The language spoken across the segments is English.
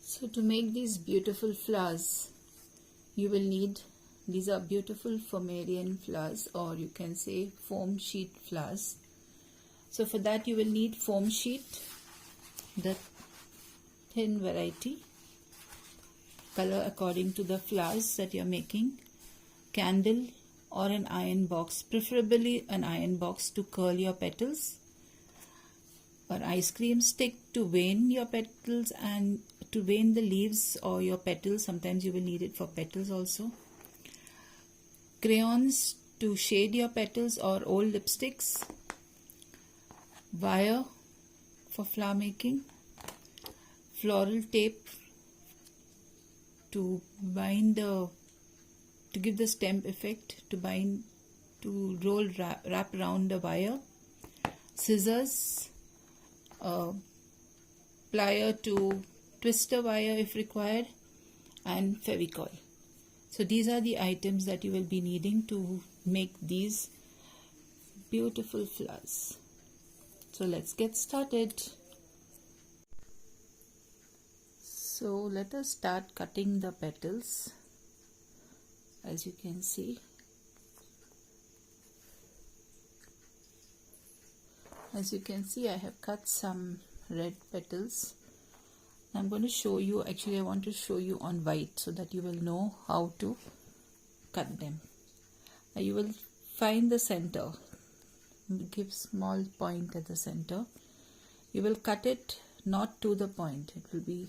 So to make these beautiful flowers, you will need, these are beautiful Foamiran flowers, or you can say foam sheet flowers. So for that you will need foam sheet, the thin variety, color according to the flowers that you are making, candle or an iron box, preferably an iron box to curl your petals, or ice cream stick to vein your petals and to vein the leaves or your petals. Sometimes you will need it for petals also. Crayons to shade your petals or old lipsticks. Wire for flower making. Floral tape to bind to give the stem effect, to wrap around the wire. Scissors, plier to twist the wire if required, and Fevicol. So these are the items that you will be needing to make these beautiful flowers. So let's get started. So let us start cutting the petals. As you can see, I have cut some red petals. I'm going to show you, actually I want to show you on white so that you will know how to cut them. Now you will find the center, give small point at the center. You will cut it not to the point, it will be,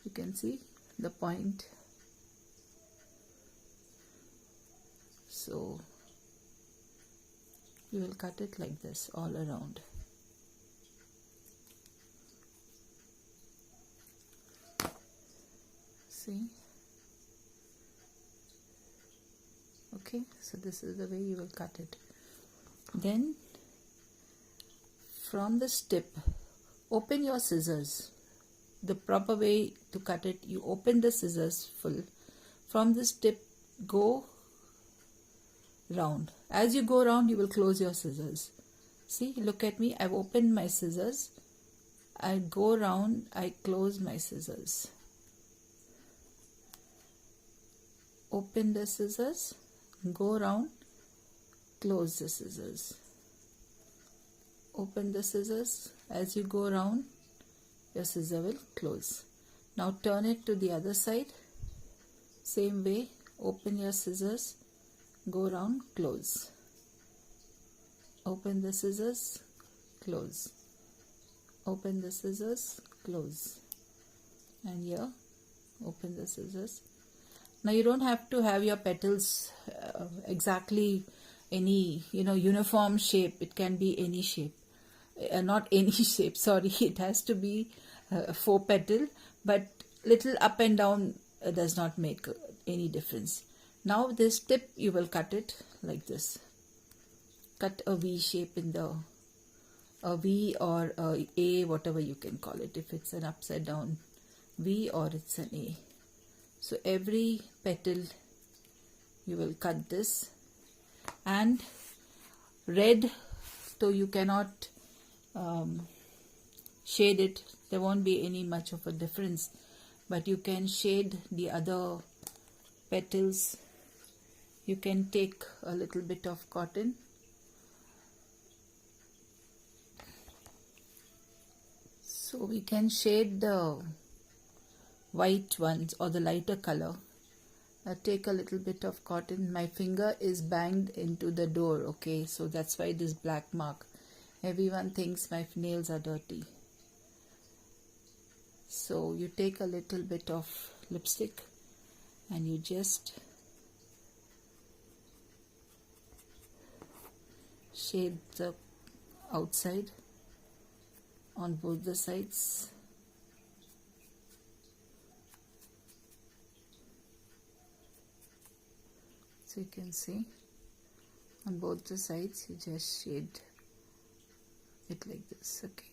you can see the point. So you will cut it like this all around. See? Okay, so this is the way you will cut it. Then from the tip, open your scissors. The proper way to cut it, you open the scissors full. From this tip, go round. As you go round, you will close your scissors. See, look at me. I've opened my scissors. I go round, I close my scissors. Open the scissors, go round, close the scissors. Open the scissors. As you go round, your scissor will close. Now turn it to the other side. Same way, open your scissors, go round, close. Open the scissors, close. Open the scissors, close. And here, open the scissors. Now you don't have to have your petals exactly any uniform shape. It can be any shape. Not any shape, sorry. It has to be 4 petal, but little up and down does not make any difference. Now this tip, you will cut it like this. Cut a V shape in a V or a, whatever you can call it. If it's an upside down V or it's an A. So every petal you will cut this, and red, so you cannot shade it, there won't be any much of a difference, but you can shade the other petals. You can take a little bit of cotton, so we can shade the white ones or the lighter color. Take a little bit of cotton. My finger is banged into the door, okay, so that's why this black mark. Everyone thinks my nails are dirty. So you take a little bit of lipstick and you just shade the outside on both the sides. So you can see on both the sides, you just shade it like this, okay,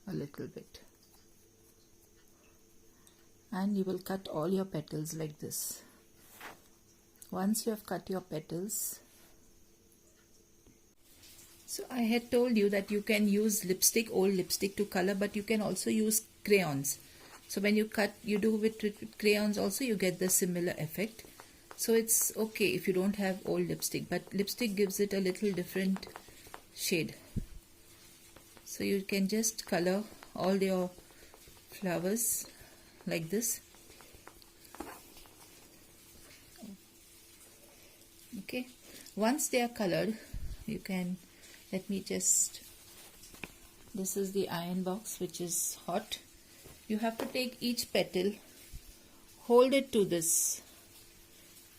a little bit, and you will cut all your petals like this. Once you have cut your petals, So I had told you that you can use lipstick, old lipstick to color, but you can also use crayons. So when you cut, you do with crayons also, you get the similar effect. So it's okay if you don't have old lipstick, but lipstick gives it a little different shade. So you can just color all your flowers like this. Okay, once they are colored, you can, let me just, this is the iron box which is hot. You have to take each petal, hold it to this,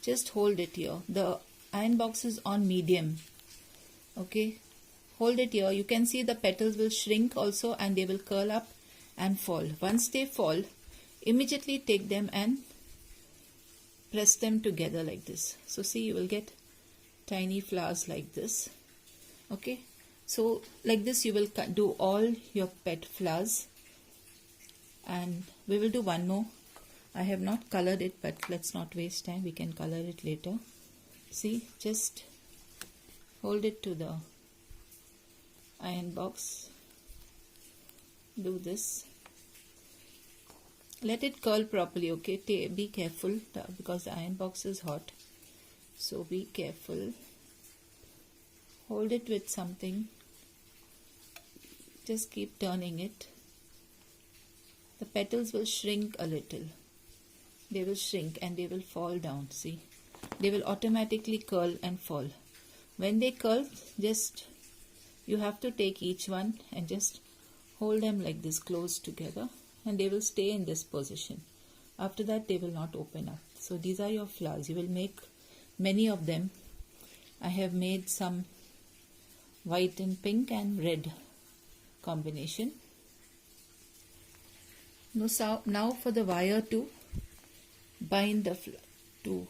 just hold it here. The iron box is on medium. Okay, hold it here. You can see the petals will shrink also, and they will curl up and fall. Once they fall, immediately take them and press them together like this. So see, you will get tiny flowers like this. Okay, so like this you will do all your pet flowers, and we will do one more. I have not colored it, but let's not waste time, we can color it later. See, just hold it to the iron box, do this, let it curl properly. Okay, be careful because the iron box is hot, so be careful. Hold it with something, just keep turning it. The petals will shrink a little, they will shrink and they will fall down. See, they will automatically curl and fall. When they curl, just you have to take each one and just hold them like this close together, and they will stay in this position. After that they will not open up. So these are your flowers. You will make many of them. I have made some white and pink and red combination. Now for the wire to bind to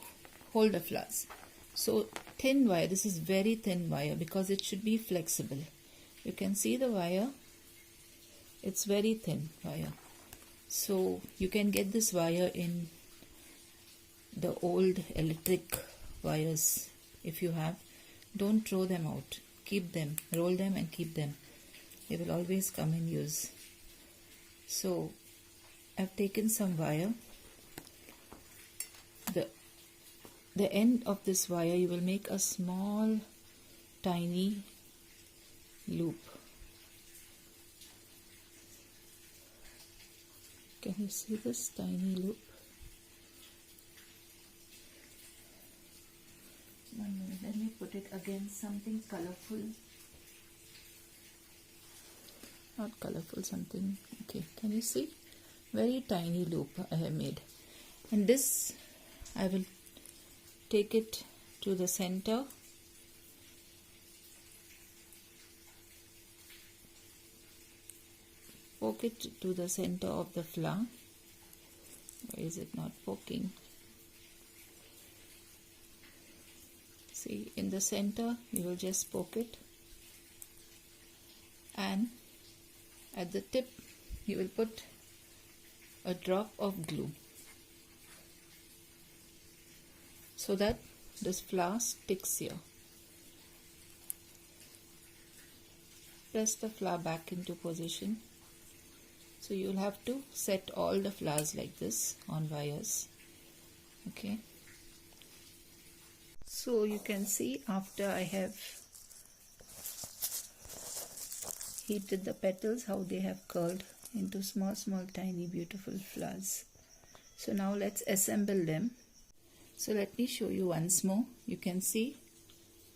hold the flowers. So thin wire, this is very thin wire because it should be flexible. You can see the wire, it's very thin wire. So you can get this wire in the old electric wires if you have. Don't throw them out, keep them, roll them and keep them. They will always come in use. So I've taken some wire. The end of this wire, you will make a small tiny loop. Can you see this tiny loop? One minute, let me put it against something colorful. Not colorful, something, okay, can you see? Very tiny loop I have made. And this, I will take it to the center. Poke it to the center of the flower. Why is it not poking? See, in the center you will just poke it, and at the tip you will put a drop of glue so that this flower sticks here. Press the flower back into position. So you will have to set all the flowers like this on wires. Okay. So you can see after I have heated the petals, how they have curled into small tiny beautiful flowers. So now let's assemble them. So let me show you once more. You can see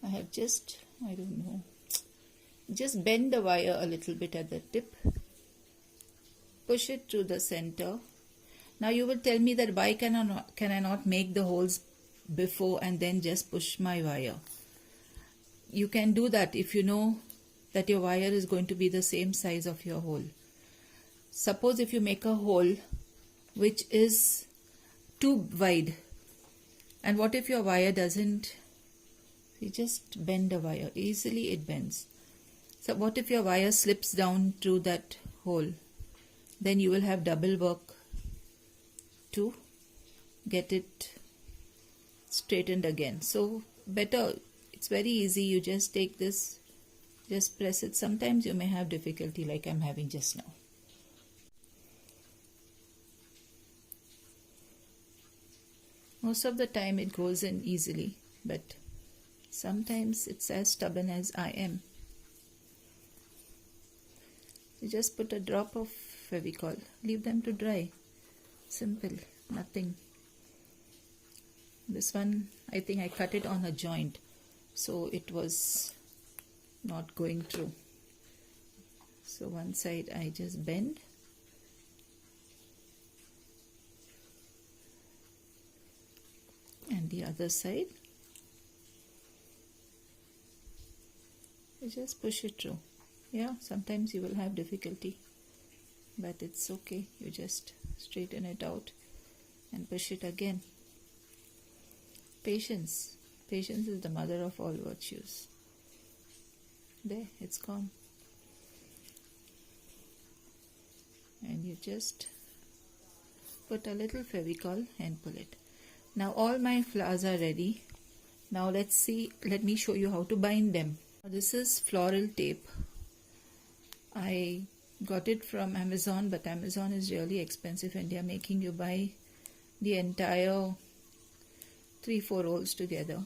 I have just, just bend the wire a little bit at the tip, push it to the center. Now you will tell me that why can I not make the holes before and then just push my wire? You can do that if you know that your wire is going to be the same size of your hole. Suppose if you make a hole which is too wide, and what if your wire doesn't, you just bend the wire, easily it bends. So what if your wire slips down through that hole? Then you will have double work to get it straightened again. So better, it's very easy, you just take this Just press it. Sometimes you may have difficulty like I'm having just now. Most of the time it goes in easily, but sometimes it's as stubborn as I am. You just put a drop of Fevicol. Leave them to dry. Simple. Nothing. This one, I think I cut it on a joint, so it was not going through. So one side I just bend. And the other side, you just push it through. Yeah, sometimes you will have difficulty, but it's okay. You just straighten it out and push it again. Patience. Patience is the mother of all virtues. There, it's gone. And you just put a little Fevicol and pull it. Now all my flowers are ready. Now let me show you how to bind them. This is floral tape. I got it from Amazon, but Amazon is really expensive and they are making you buy the entire 3-4 rolls together.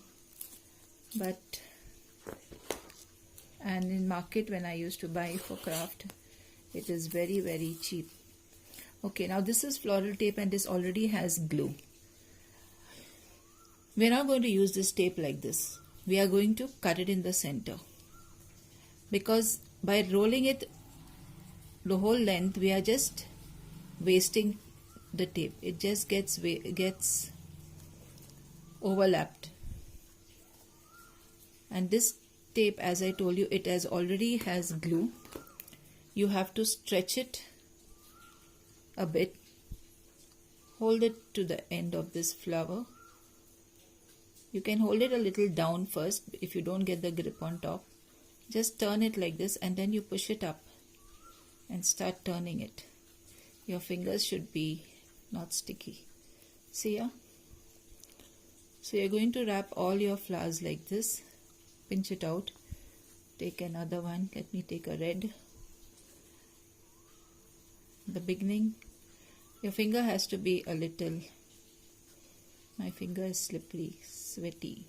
And in market when I used to buy for craft, it is very, very cheap. Okay, now this is floral tape and this already has glue. We are not going to use this tape like this. We are going to cut it in the center, because by rolling it the whole length, we are just wasting the tape. It just gets overlapped. And this tape, as I told you, it already has glue. You have to stretch it a bit. Hold it to the end of this flower. You can hold it a little down first if you don't get the grip on top. Just turn it like this and then you push it up and start turning it. Your fingers should be not sticky. See ya? So you're going to wrap all your flowers like this. Pinch it out. Take another one. Let me take a red. The beginning, your finger has to be a little. My finger is slippery, sweaty,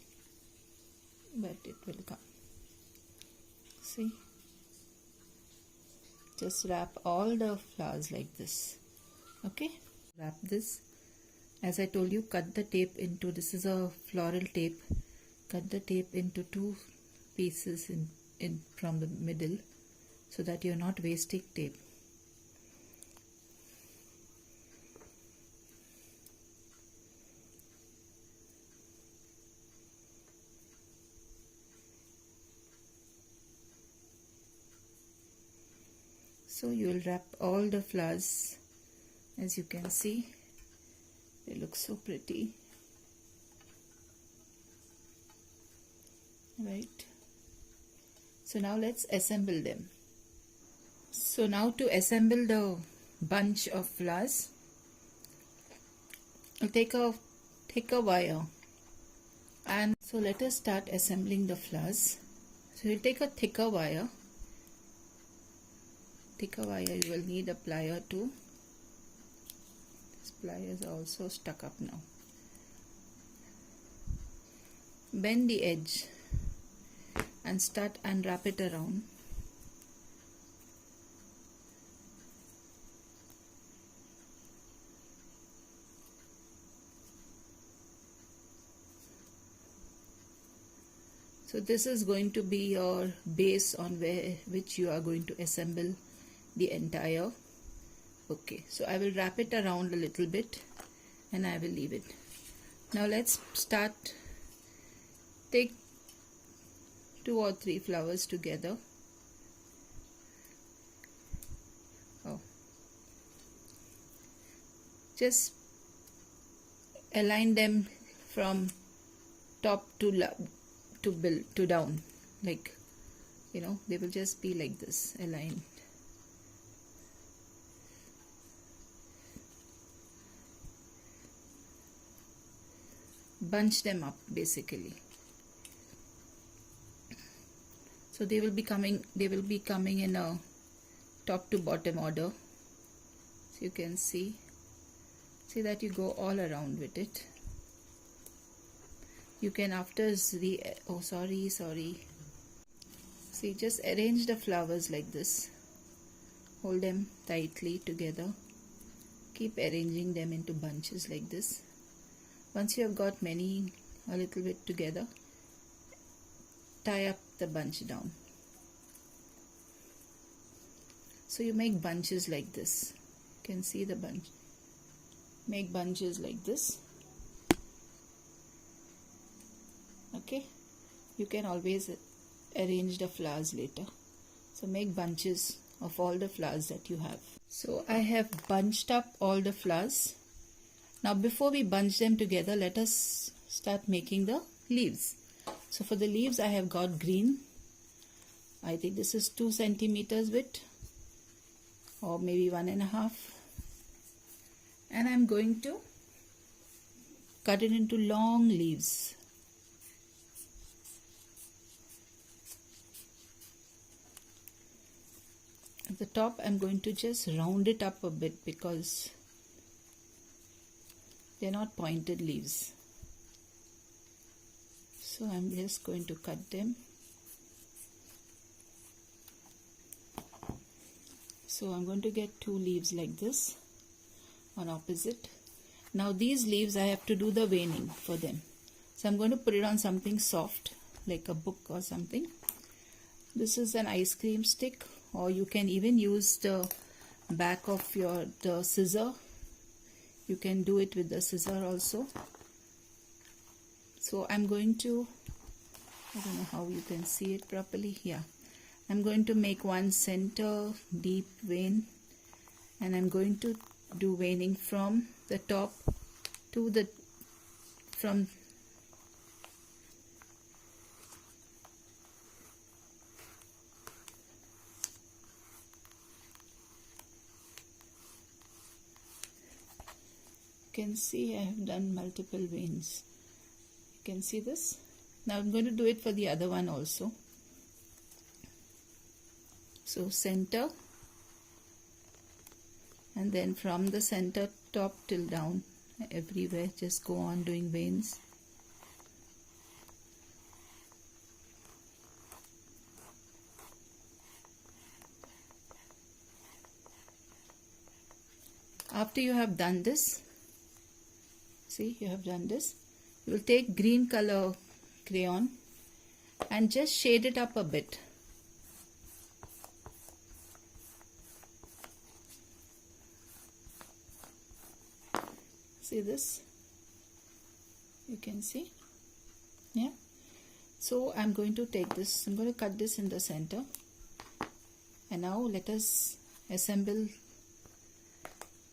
but it will come. See? Just wrap all the flowers like this. Okay? Wrap this. As I told you, cut the tape into, this is a floral tape. Cut the tape into 2 pieces in from the middle so that you're not wasting tape. So you will wrap all the flowers. As you can see, they look so pretty, right? So now let's assemble them. So now to assemble the bunch of flowers, I'll take a wire, and so let us start assembling the flowers. So you'll take a thicker wire. You will need a plier too. This pliers are also stuck up now. Bend the edge and start and wrap it around. So this is going to be your base on which you are going to assemble the entire bouquet. So I will wrap it around a little bit and I will leave it. Now let's start. Take 2 or 3 flowers together. Just align them from top to down, like, you know, they will just be like this, aligned. Bunch them up basically. So So they will be coming in a top to bottom order. So you can see that you go all around with it. You can see, just arrange the flowers like this. Hold them tightly together. Keep arranging them into bunches like this. Once you have got a little bit together, tie up the bunch down. So you make bunches like this. You can see the bunch. Make bunches like this. Okay, you can always arrange the flowers later. So make bunches of all the flowers that you have. So I have bunched up all the flowers. Now before we bunch them together, let us start making the leaves. So for the leaves I have got green. I think this is 2 centimeters width, or maybe 1.5. And I'm going to cut it into long leaves. At the top I'm going to just round it up a bit because they're not pointed leaves. So I'm just going to cut them. So I'm going to get 2 leaves like this on opposite. Now these leaves I have to do the veining for them. So I'm going to put it on something soft like a book or something. This is an ice cream stick, or you can even use the back of the scissor. You can do it with the scissor also. So I'm going to, I don't know how you can see it properly. Yeah, I'm going to make one center deep vein, and I'm going to do veining from the top to the you can see I have done multiple veins. You can see this. Now I'm going to do it for the other one also. So center, and then from the center top till down everywhere just go on doing veins. After you have done this, see, you have done this, you will take green color crayon and just shade it up a bit. See this? You can see? Yeah. So I'm going to take this, I'm going to cut this in the center, and now let us assemble.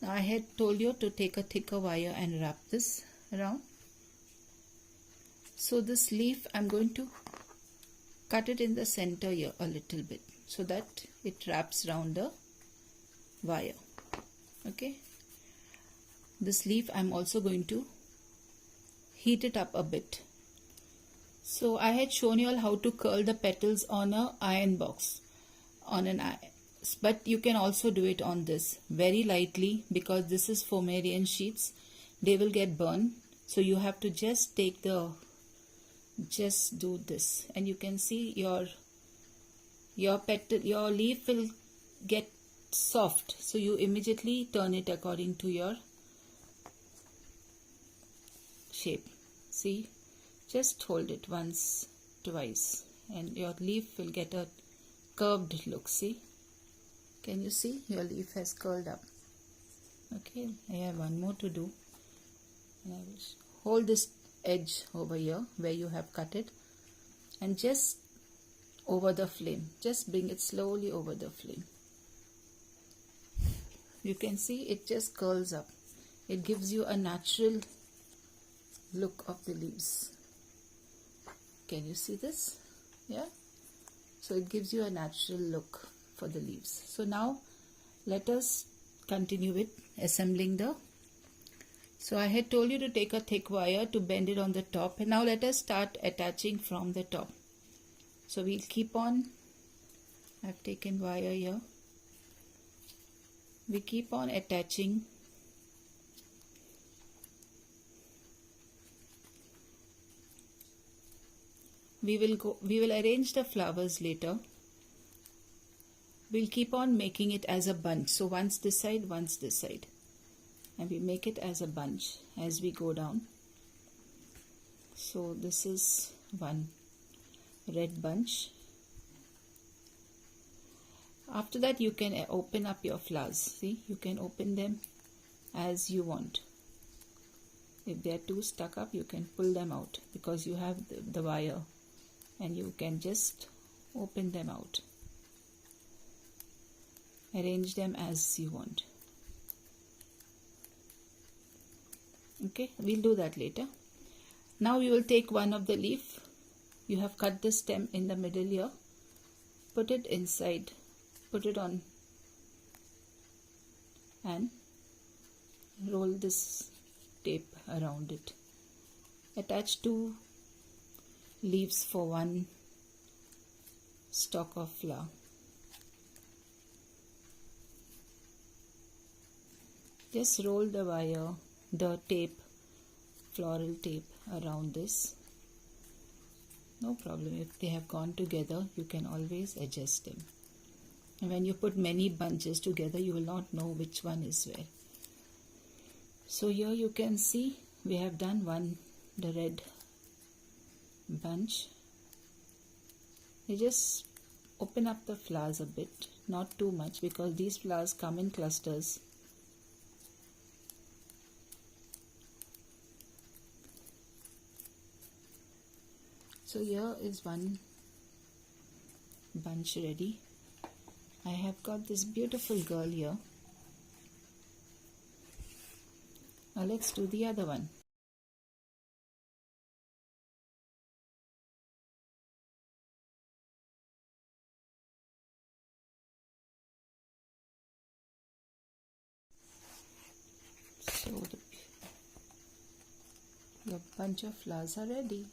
Now I had told you to take a thicker wire and wrap this around. So this leaf I'm going to cut it in the center here a little bit so that it wraps around the wire. Okay. This leaf I'm also going to heat it up a bit. So I had shown you all how to curl the petals on an iron box, but you can also do it on this very lightly, because this is Foamiran sheets. They will get burned. So you have to just do this, and you can see your leaf will get soft. So you immediately turn it according to your shape. See, just hold it once, twice, and your leaf will get a curved look. See, can you see your leaf has curled up? Okay, I have one more to do. And I will hold this edge over here where you have cut it, and just over the flame, just bring it slowly over the flame. You can see it just curls up. It gives you a natural look of the leaves. Can you see this? Yeah, so it gives you a natural look for the leaves. So now let us continue with assembling the. So I had told you to take a thick wire to bend it on the top, and now let us start attaching from the top. So we'll keep on I've taken wire here. We keep on attaching. We will arrange the flowers later. We'll keep on making it as a bunch. So once this side, once this side. And we make it as a bunch as we go down. So this is one red bunch. After that you can open up your flowers. See, you can open them as you want. If they are too stuck up, you can pull them out because you have the wire, and you can just open them out. Arrange them as you want. Okay, we'll do that later. Now you will take one of the leaf. You have cut the stem in the middle here. Put it inside. Put it on and roll this tape around it. Attach 2 leaves for one stalk of flower. Just roll the wire, the tape, floral tape around this. No problem. If they have gone together, you can always adjust them. And when you put many bunches together, you will not know which one is where. So here you can see we have done the red bunch. You just open up the flowers a bit, not too much, because these flowers come in clusters. So here is one bunch ready. I have got this beautiful girl here. Now let's do the other one. So your bunch of flowers are ready.